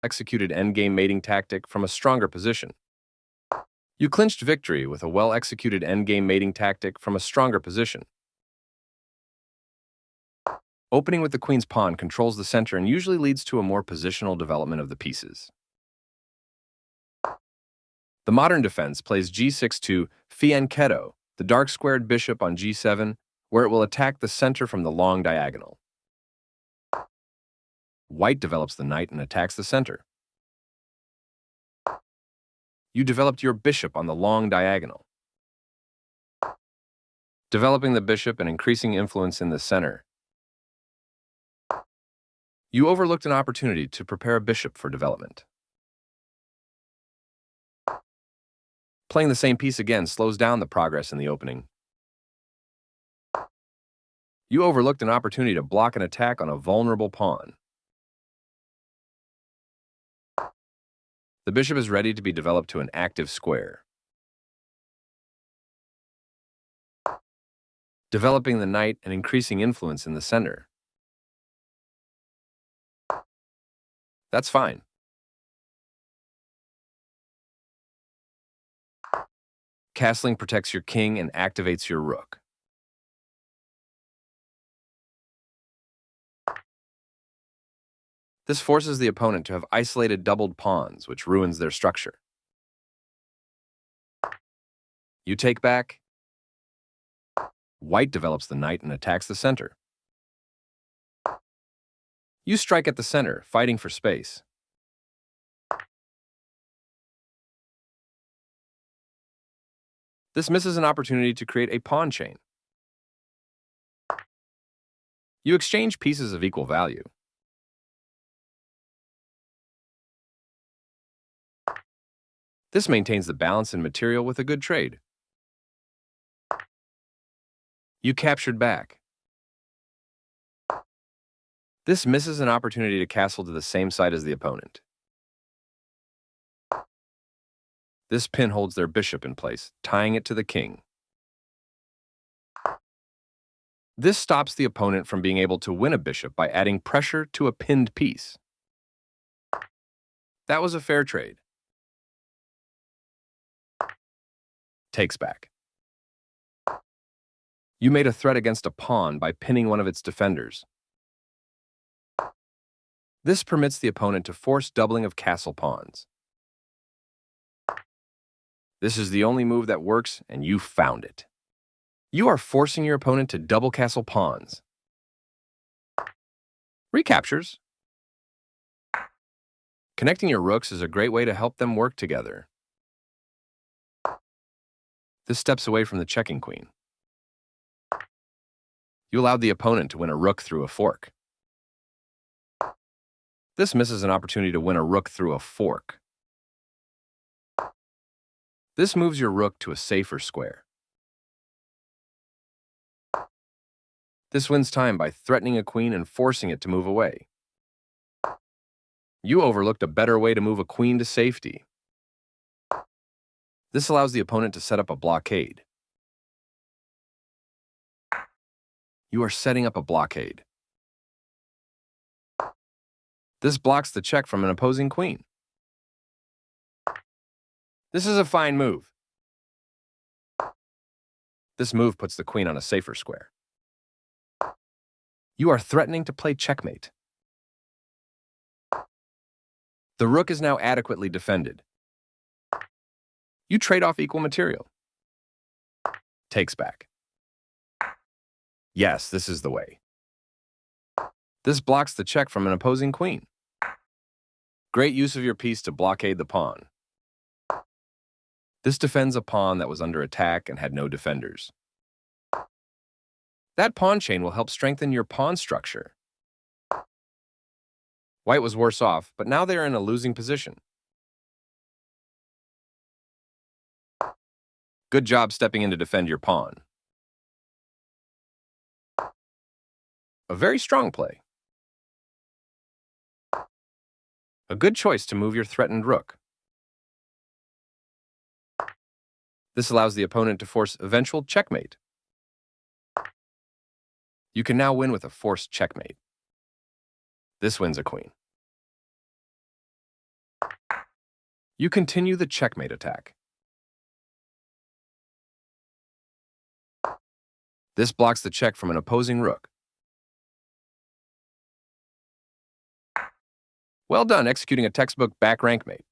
Executed endgame mating tactic from a stronger position. You clinched victory with a well-executed endgame mating tactic from a stronger position. Opening with the queen's pawn controls the center and usually leads to a more positional development of the pieces. The modern defense plays g6 to fianchetto, the dark-squared bishop on g7, where it will attack the center from the long diagonal. White develops the knight and attacks the center. You developed your bishop on the long diagonal. Developing the bishop and increasing influence in the center. You overlooked an opportunity to prepare a bishop for development. Playing the same piece again slows down the progress in the opening. You overlooked an opportunity to block an attack on a vulnerable pawn. The bishop is ready to be developed to an active square. Developing the knight and increasing influence in the center. That's fine. Castling protects your king and activates your rook. This forces the opponent to have isolated doubled pawns, which ruins their structure. You take back. White develops the knight and attacks the center. You strike at the center, fighting for space. This misses an opportunity to create a pawn chain. You exchange pieces of equal value. This maintains the balance in material with a good trade. You captured back. This misses an opportunity to castle to the same side as the opponent. This pin holds their bishop in place, tying it to the king. This stops the opponent from being able to win a bishop by adding pressure to a pinned piece. That was a fair trade. Takes back. You made a threat against a pawn by pinning one of its defenders. This permits the opponent to force doubling of castle pawns. This is the only move that works, and you found it. You are forcing your opponent to double castle pawns. Recaptures. Connecting your rooks is a great way to help them work together. This steps away from the checking queen. You allowed the opponent to win a rook through a fork. This misses an opportunity to win a rook through a fork. This moves your rook to a safer square. This wins time by threatening a queen and forcing it to move away. You overlooked a better way to move a queen to safety. This allows the opponent to set up a blockade. You are setting up a blockade. This blocks the check from an opposing queen. This is a fine move. This move puts the queen on a safer square. You are threatening to play checkmate. The rook is now adequately defended. You trade off equal material. Takes back. Yes, this is the way. This blocks the check from an opposing queen. Great use of your piece to blockade the pawn. This defends a pawn that was under attack and had no defenders. That pawn chain will help strengthen your pawn structure. White was worse off, but now they are in a losing position. Good job stepping in to defend your pawn. A very strong play. A good choice to move your threatened rook. This allows the opponent to force eventual checkmate. You can now win with a forced checkmate. This wins a queen. You continue the checkmate attack. This blocks the check from an opposing rook. Well done executing a textbook back rank mate.